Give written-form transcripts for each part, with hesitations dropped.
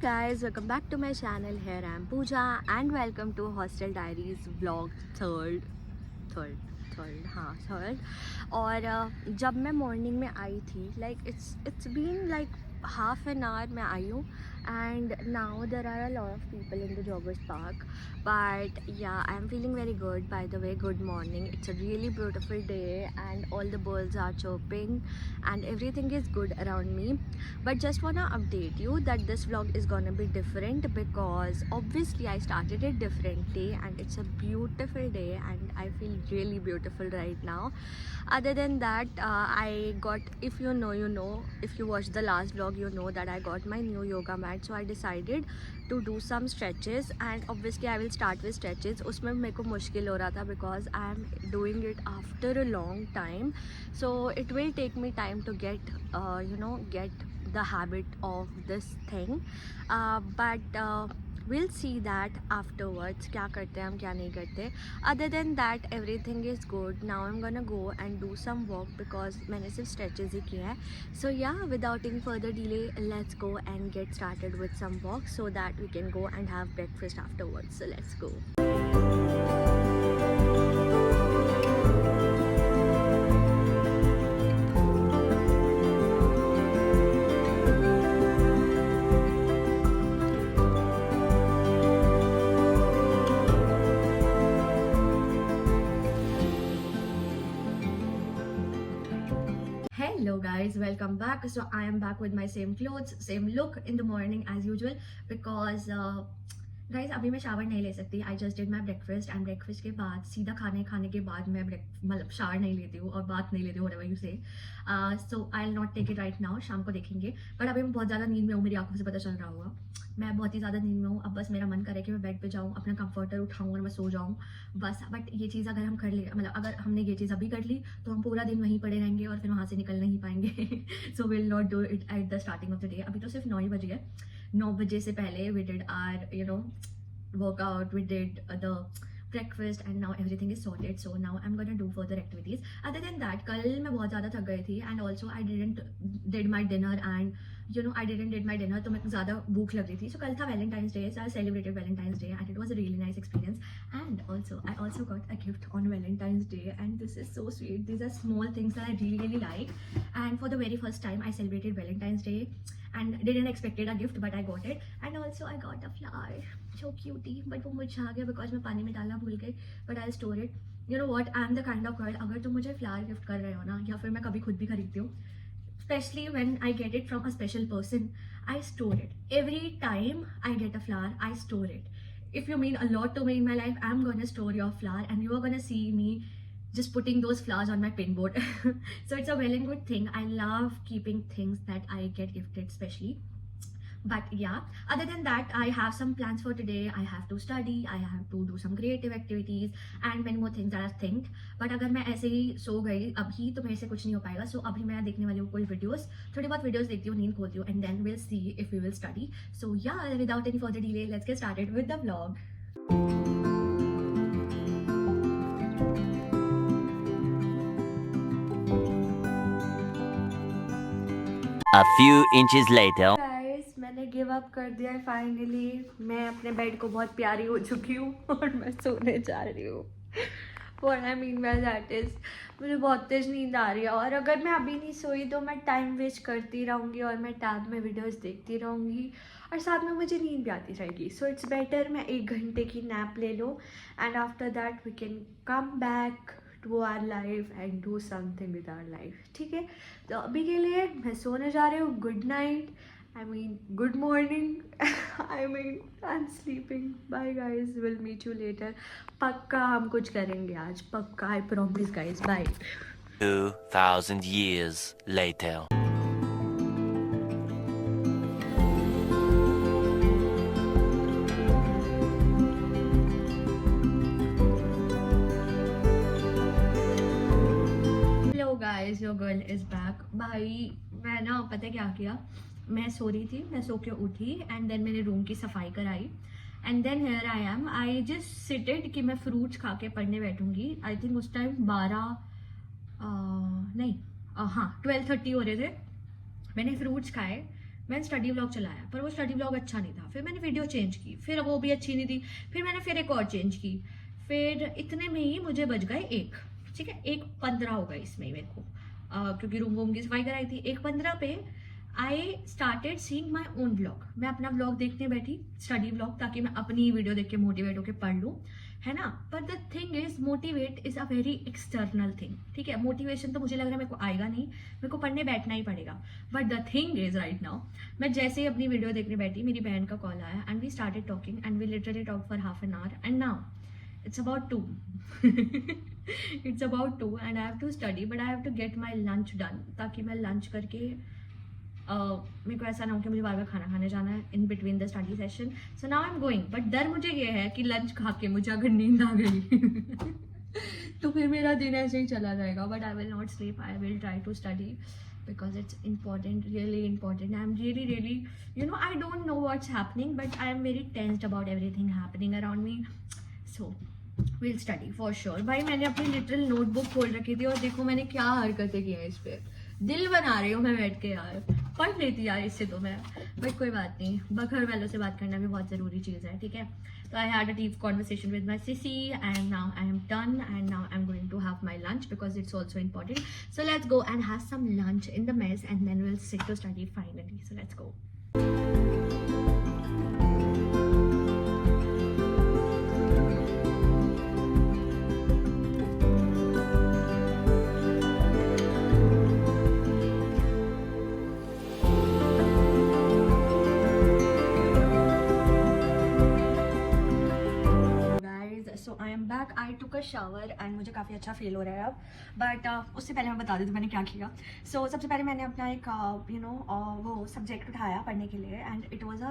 guys, welcome back to my channel. Here I am Pooja and welcome to Hostel Diaries vlog third हाँ third. और जब मैं morning में आई थी it's been like half an hour मैं आई हूँ and now there are a lot of people in the joggers park, but yeah, I'm feeling very good. By the way, good morning. It's a really beautiful day and all the birds are chirping and everything is good around me. But just wanna update you that this vlog is gonna be different because obviously I started it differently and it's a beautiful day and I feel really beautiful right now. Other than that, I got, if you know, if you watched the last vlog, you know that I got my new yoga mat, so I decided to do some stretches and obviously I will start with stretches. उसमें मेरे को मुश्किल हो रहा था because I am doing it after a long time, so it will take me time to get get the habit of this thing, but we'll see that afterwards क्या करते हैं हम क्या नहीं करते. Other than that everything is good. Now I'm gonna go and do some walk because मैंने सिर्फ stretches ही किए हैं. So yeah, without any further delay, let's go and get started with some walk so that we can go and have breakfast afterwards. So let's go. Hello guys, welcome back. So I am back with my same clothes, same look in the morning as usual because guys अभी मैं shower नहीं ले सकती. I just did my breakfast and breakfast के बाद सीधा खाने के बाद मैं मतलब शावर नहीं लेती हूँ और बात नहीं लेती हूँ whatever you say. So I will not take it right now, शाम को देखेंगे. बट अभी मैं बहुत ज़्यादा नींद में हूँ, मेरी आंखों से पता चल रहा होगा. मैं बहुत ही ज़्यादा नींद में हूँ. अब बस मेरा मन करे कि मैं बेड पे जाऊँ, अपना कंफर्टर उठाऊँ और मैं सो जाऊँ बस. बट ये चीज़ अगर हम कर ले, मतलब अगर हमने ये चीज़ अभी कर ली तो हम पूरा दिन वहीं पड़े रहेंगे और फिर वहाँ से निकल नहीं पाएंगे. So will not do it at the starting of the day. अभी तो सिर्फ 9 ही बज गए. 9 बजे से पहले we did our workout, we did the breakfast and now everything is sorted. So now I'm gonna do further activities. Other than that, कल मैं बहुत ज़्यादा थक गई थी and also I didn't did my dinner and I didn't did my dinner, तो मेरे को ज़्यादा भूख लग रही थी. So कल था Valentine's Day, so I celebrated Valentine's Day and it was a really nice experience. And also I also got a gift on Valentine's Day and this is so sweet. These are small things that I really like, and for the very first time I celebrated Valentine's Day and didn't expected a gift, but I got it. And also I got a flower, so cutie, but वो मुरझा गया because मैं पानी में डालना भूल गई. But I'll store it. You know what, I'm the kind of girl, अगर तुम मुझे फ्लावर गिफ्ट कर रहे हो ना, या फिर मैं कभी खुद भी खरीदती हूँ, especially when I get it from a special person, I store it. Every time I get a flower, I store it. If you mean a lot to me in my life, I'm gonna store your flower and you are gonna see me just putting those flowers on my pinboard. So it's a well and good thing. I love keeping things that I get gifted especially. But yeah, other than that, I have some plans for today. I have to study, I have to do some creative activities and many more things that I think. But अगर मैं ऐसे ही सो गई अभी तो मेरे से कुछ नहीं हो पाएगा. So अभी मैं देखने वाली हूँ कोई वीडियोस, थोड़ी बहुत वीडियोस देखती हूँ, नींद खोलती हूँ, and then we'll see if we will study. So yeah, without any further delay, let's get started with the vlog. A few inches later. Guys, मैंने गिव अप कर दिया है फाइनली. मैं अपने बेड को बहुत प्यारी हो चुकी हूँ और मैं सोने जा रही हूँ. What I mean by that is, मुझे बहुत तेज नींद आ रही है और अगर मैं अभी नहीं सोई तो मैं टाइम वेस्ट करती रहूँगी और मैं टैब में वीडियोस देखती रहूँगी और साथ में मुझे नींद भी आती रहेगी. सो इट्स बेटर मैं 1 घंटे की नैप ले लूँ and after that we can come back to our life and do something with our life. ठीक है, तो अभी के लिए मैं सोने जा रही हूँ. Good night, I mean good morning. I mean I'm sleeping. Bye guys, we'll meet you later. पक्का हम कुछ करेंगे आज, पक्का. I promise guys. Bye. 2000 years later. Hello guys, your girl is back. भाई मैं ना पता क्या किया, मैं सो रही थी, मैं सो के उठी एंड देन मैंने रूम की सफाई कराई and then here I am. I just sitted कि मैं फ्रूट्स खा के पढ़ने बैठूंगी. आई थिंक उस टाइम 12:30 हो रहे थे. मैंने फ्रूट्स खाए, मैंने स्टडी व्लॉग चलाया पर वो स्टडी व्लॉग अच्छा नहीं था, फिर मैंने वीडियो चेंज की, फिर वो भी अच्छी नहीं थी, फिर मैंने फिर एक और चेंज की, फिर इतने में ही मुझे बज गए 1, ठीक है, 1:15 हो गए इसमें ही मेरे को, क्योंकि रूम वूम की सफाई कराई थी। 1:15 पे I started seeing my own vlog, मैं अपना व्लॉग देखने बैठी, स्टडी व्लॉग, ताकि मैं अपनी वीडियो देख के मोटिवेट होकर पढ़ लूँ, है ना। पर the thing is motivate is a very external thing, ठीक है, मोटिवेशन तो मुझे लग रहा है मेरे को आएगा नहीं, मेरे को पढ़ने बैठना ही पड़ेगा। But the thing is right now, मैं जैसे ही अपनी वीडियो देखने बैठी, मेरी बहन का कॉल आया and we started talking and we literally talk for half an hour and now it's about 2 it's about 2 and I have to study but I have to get my lunch done, ताकि मैं lunch करके मेरे को ऐसा ना हो कि मुझे बार बार खाना खाने जाना है in between the study session. So now I am going, but डर मुझे ये है कि लंच खा के मुझे अगर नींद आ गई तो फिर मेरा दिन ऐसे ही चला जाएगा। But I will not sleep, I will try to study because it's important, really important. I'm really, you know, I don't know what's happening but I am very tensed about everything happening around me. So we'll study for sure. भाई मैंने अपनी literal notebook खोल रखी थी और देखो मैंने क्या हरकतें की हैं इस पे, दिल बना रही हूँ मैं बैठ के यार, पढ़ लेती यार इससे तो मैं, बट कोई बात नहीं, घर वालों से बात करना भी बहुत ज़रूरी चीज़ है, ठीक है। तो I had a deep conversation with my sissy and now I am done and now I am going to have my lunch because it's also important. So let's go and have some lunch in the mess and then will sit to study finally. So let's go. So I am back, I took a shower and मुझे काफ़ी अच्छा feel हो रहा है अब। But उससे पहले मैं बता देती हूँ मैंने क्या किया। सो सबसे पहले मैंने अपना एक वो सब्जेक्ट उठाया पढ़ने के लिए एंड इट वाज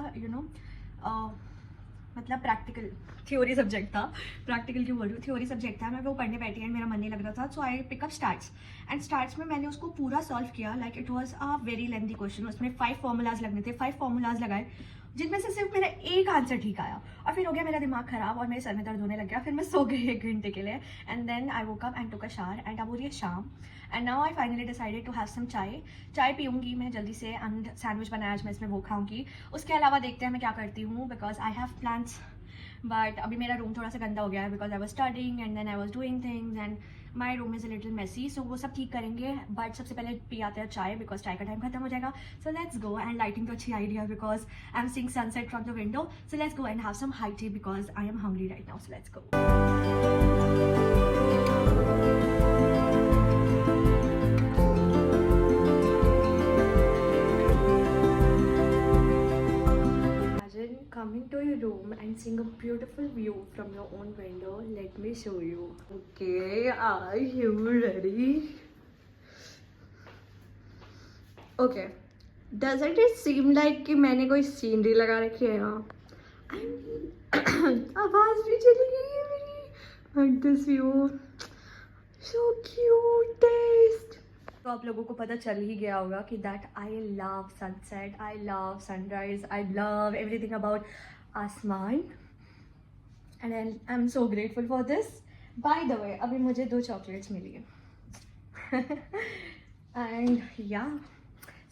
मतलब प्रैक्टिकल, थ्योरी सब्जेक्ट था, प्रैक्टिकल क्यों बोल रही हूँ, थ्योरी सब्जेक्ट था। मैं वो पढ़ने बैठी एंड मेरा मन नहीं लग रहा था, so I pickup starts and starts में मैंने उसको पूरा सॉल्व किया। Like it was a very lengthy question, उसमें 5 फॉर्मूलाज लगने थे, 5 फॉर्मूलाज लगाए जिनमें से सिर्फ मेरा एक आंसर ठीक आया और फिर हो गया मेरा दिमाग खराब और मेरे सर में दर्द होने लग गया। फिर मैं सो गई 1 घंटे के लिए and then I woke up and took a shower and अब हो रही है शाम and now I finally decided to have some चाय पीऊँगी मैं जल्दी से एंड सैंडविच बनाया आज मैं इसमें वो खाऊंगी। उसके अलावा देखते हैं मैं क्या करती हूँ because I have plans, but अभी मेरा रूम थोड़ा सा गंदा हो गया है because I was studying and then I was doing things and my room is a little messy, so वो सब ठीक करेंगे। बट सबसे पहले पी आते हैं चाय बिकॉज चाय का टाइम खत्म हो जाएगा। So let's go and lighting तो अच्छी idea because I am seeing sunset from the window. So let's go and have some high tea because I am hungry right now. So let's go. Coming to your room and seeing a beautiful view from your own window. Let me show you. Okay, are you ready? Okay. Doesn't it seem like कि मैंने कोई scenery लगा रखी है यहाँ? आवाज भी चली गई है मेरी. And this view, so cute. तो आप लोगों को पता चल ही गया होगा कि that I love sunset, I love sunrise, I love everything about आसमान and I am so grateful for this. By the way अभी मुझे 2 चॉकलेट्स मिली है and yeah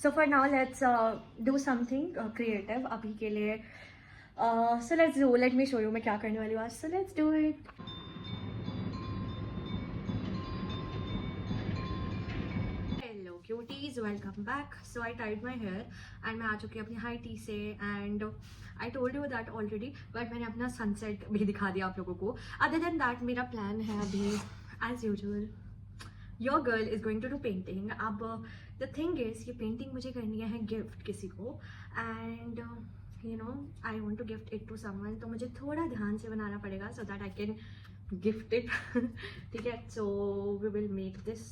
so for now let's do something creative अभी के लिए। So let me show you मैं क्या करने वाली हूँ आज। So let's do it. Cuties, welcome back. So I tied my hair and मैं आ चुकी हूँ अपनी हाई टी से and I told you that already, but मैंने अपना sunset भी दिखा दिया आप लोगों को। Other than that मेरा plan है अभी as usual, your girl is going to do painting. अब the thing is ये painting मुझे करनी है gift किसी को and you know I want to gift it to someone, तो मुझे थोड़ा ध्यान से बनाना पड़ेगा so that I can gift it ठीक है। So we will make this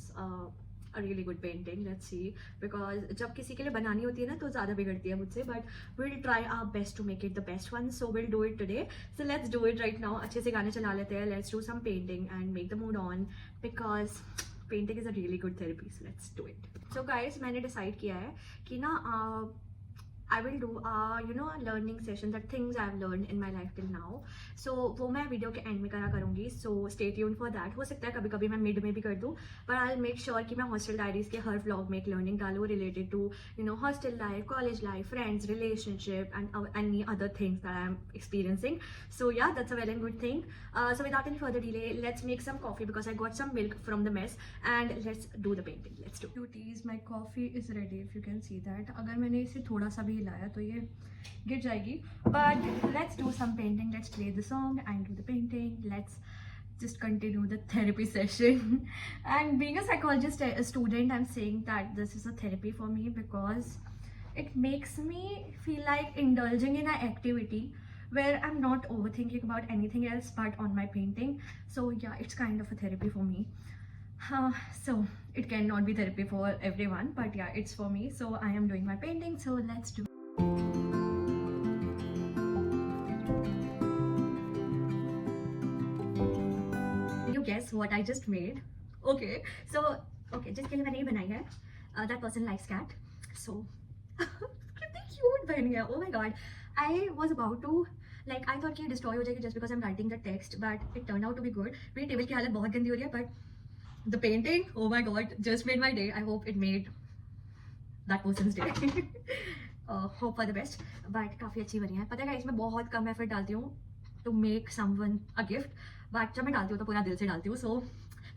a really good painting, let's see, because जब किसी के लिए बनानी होती है ना तो ज़्यादा बिगड़ती है मुझसे, but we'll try our best to make it the best one, so we'll do it today. So let's do it right now. अच्छे से गाने चला लेते हैं, let's do some painting and make the mood on because painting is a really good therapy, so let's do it. So guys मैंने decide किया है कि ना I will do learning session, that things I have learn in my life till now. So वो मैं video के end में करा करूँगी. So stay tuned for that. हो सकता है कभी कभी मैं मिड में भी कर दूँ, but I will make sure कि मैं हॉस्टल डायरीज के हर व्लॉग में एक लर्निंग डालूँ related to hostel life, college life, friends, relationship and any other things that I am experiencing. So yeah, that's a well and good thing. So without any further delay, let's make some coffee because I got some milk from the mess, and let's do the painting. Let's do. Cuties, my coffee is ready. If you can see that. अगर मैंने इसे थोड़ा सा भी हिलाया तो ये गिर जाएगी. But let's do some painting. Let's play the song and do the painting. Let's just continue the therapy session. And being a psychologist a student, I'm saying that this is a therapy for me because it makes me feel like indulging in an activity where I'm not overthinking about anything else but on my painting. So yeah, it's kind of a therapy for me. So it cannot be therapy for everyone, but yeah, it's for me. So I am doing my painting, so let's do. You guess what I just made? Okay, so okay, जिसके लिए मैंने ये बनाई है, that person likes cat. So कितनी cute बनी है. Oh my god, I was about to like I thought कि destroy हो जाएगी just because I'm writing the text, but it turned out to be good. मेरी टेबल की हालत बहुत गंदी हो रही है, but the painting, oh my god, just made my day. I hope it made that person's day. Hope for the best. But काफ़ी अच्छी बनी है. पता है इसमें बहुत कम effort डालती हूँ to make someone a gift, but जब मैं डालती हूँ तो पूरा दिल से डालती हूँ. So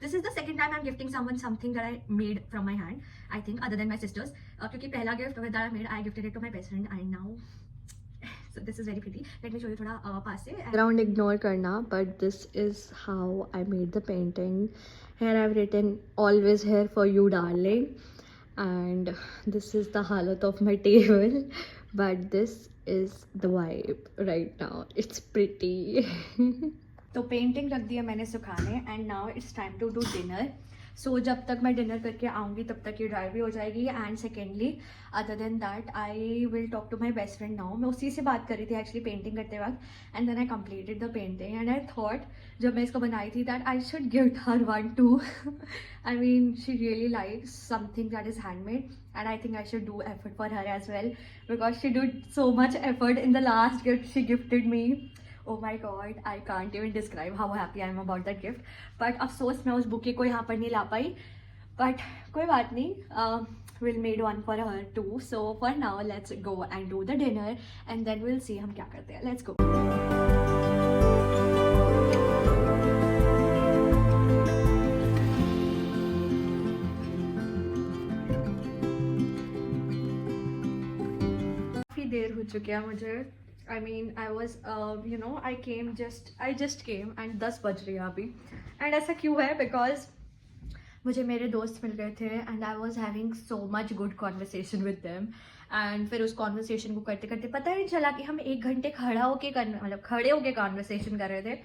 this is the second time I'm gifting someone something that I made from my hand, I think, other than my sisters. क्योंकि पहला gift that I made, I gifted it to my best friend, and now so this is very pretty. Let me show you थोड़ा पास से. Background ignore करना, but this is how I made the painting. Here I've written always here for you darling, and this is the halat of my table, but this is the vibe right now. It's pretty. तो painting रख दिया मैंने सुखाने, and now it's time to do dinner. So जब तक मैं dinner करके आऊँगी तब तक ये ड्राई भी हो जाएगी. And secondly, other than that, I will talk to my best friend now. मैं उसी से बात कर रही थी एक्चुअली पेंटिंग करते वक्त, and then I completed the painting, and I thought जब मैं इसको बनाई थी that I should give her one too. I mean she really likes something that is handmade, and I think I should do effort for her as well because she did so much effort in the last gift she gifted me. Oh my god, I can't even describe how happy I am about that gift. But अफसोस मैं उस bouquet को यहाँ पर नहीं ला पाई, but कोई बात नहीं, we'll made one for her too. So for now let's go and do the dinner, and then we'll see हम क्या करते हैं. Let's go. काफ़ी देर हो चुकी है मुझे. I mean, I was, I just came and 10 बज रही है अभी. And ऐसा क्यों है? Because मुझे मेरे दोस्त मिल गए थे and I was having so much good conversation with them. And फिर उस conversation को करते करते पता ही नहीं चला कि हम 1 घंटे खड़े होके conversation कर रहे थे.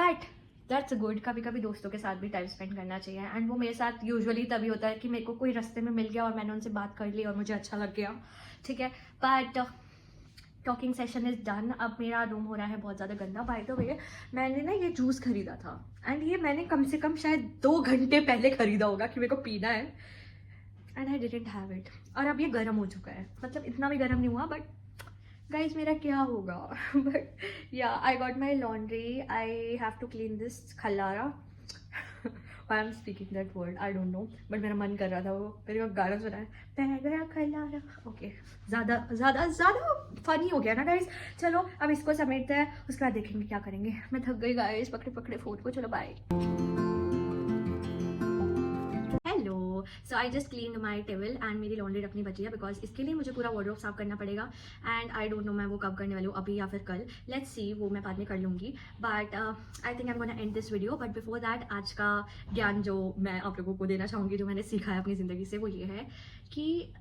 But that's good. कभी कभी दोस्तों के साथ भी टाइम स्पेंड करना चाहिए. एंड वो मेरे साथ यूजुअली तभी होता है कि मेरे को कोई रास्ते में मिल गया और मैंने उनसे बात कर ली और मुझे अच्छा लग गया. ठीक है, but talking session is done. अब मेरा रूम हो रहा है बहुत ज़्यादा गंदा. बाय द वे, मैंने ना ये जूस खरीदा था, एंड ये मैंने कम से कम शायद 2 घंटे पहले खरीदा होगा कि मेरे को पीना है, and I didn't have it. और अब ये गर्म हो चुका है, मतलब इतना भी गर्म नहीं हुआ, बट गाइज मेरा क्या होगा. But yeah, I got my laundry. I have to clean this खलारा. I am speaking that word, I don't know, but मेरा मन कर रहा था वो मेरे को गाना सुना है, पह गया खलारा. ओके, ज़्यादा फनी हो गया ना गाइज. चलो अब इसको समेटते हैं, उसके बाद देखेंगे क्या करेंगे. मैं थक गई गाइज पकड़े फोन को. चलो bye. Hello. So I just clean my table and मेरी लॉन्ड्री रखनी बची है बिकॉज इसके लिए मुझे पूरा वार्डरोब साफ करना पड़ेगा. एंड आई डोंट नो मैं वो कब करने वाली हूँ, अभी या फिर कल. लेट्स सी, वो मैं बाद में कर लूँगी. But I think I am gonna and this video. But before that, आज का ज्ञान जो मैं आप लोगों को देना चाहूँगी, जो मैंने सीखा है अपनी ज़िंदगी से, वो ये है कि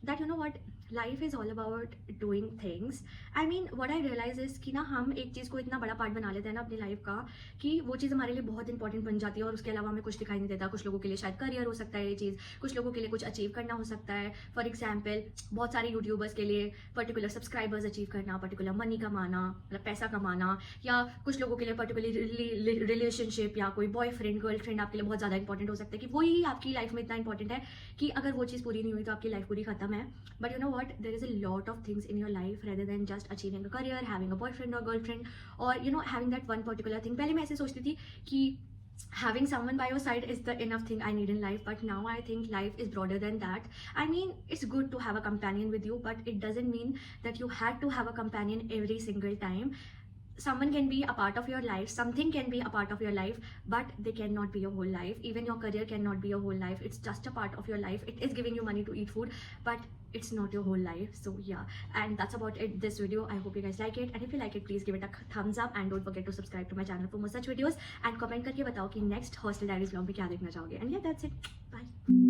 that you know what, life is all about doing things. I mean what I realise is कि ना हम एक चीज़ को इतना बड़ा पार्ट बना लेते हैं ना अपनी लाइफ का कि वो चीज़ हमारे लिए बहुत इंपॉर्टेंट बन जाती है और उसके अलावा हमें कुछ दिखाई नहीं देता. कुछ लोगों के लिए शायद करियर हो सकता है ये चीज़, कुछ लोगों के लिए कुछ अचीव करना हो सकता है. फॉर एग्जाम्पल, बहुत सारे यूट्यूबर्स के लिए पर्टिकुलर सब्सक्राइबर्स अचीव करना, पर्टिकुलर मनी कमाना, मतलब पैसा कमाना, या कुछ लोगों के लिए पर्टिकुलर रिलेशनशिप या कोई बॉयफ्रेंड गर्लफ्रेंड आपके लिए बहुत ज़्यादा इंपॉर्टेंट हो सकता है कि वही आपकी लाइफ में इतना इंपॉर्टेंट है कि अगर वो चीज़ पूरी नहीं हुई तो आपकी लाइफ पूरी खत्म है. But you know what, there is a lot of things in your life rather than just achieving a career, having a boyfriend or girlfriend, or you know, having that one particular thing. पहले मैं ऐसे सोचती थी कि having someone by your side is the enough thing I need in life, but now I think life is broader than that. I mean, it's good to have a companion with you, but it doesn't mean that you had to have a companion every single time. Someone can be a part of your life, something can be a part of your life, but they cannot be your whole life. Even your career cannot be your whole life. It's just a part of your life. It is giving you money to eat food, but it's not your whole life. So yeah, and that's about it, this video. I hope you guys like it, and if you like it, please give it a thumbs up and don't forget to subscribe to my channel for more such videos, and comment करके बताओ कि next hostel diaries vlog में क्या देखना चाहोगे. And yeah, that's it. Bye.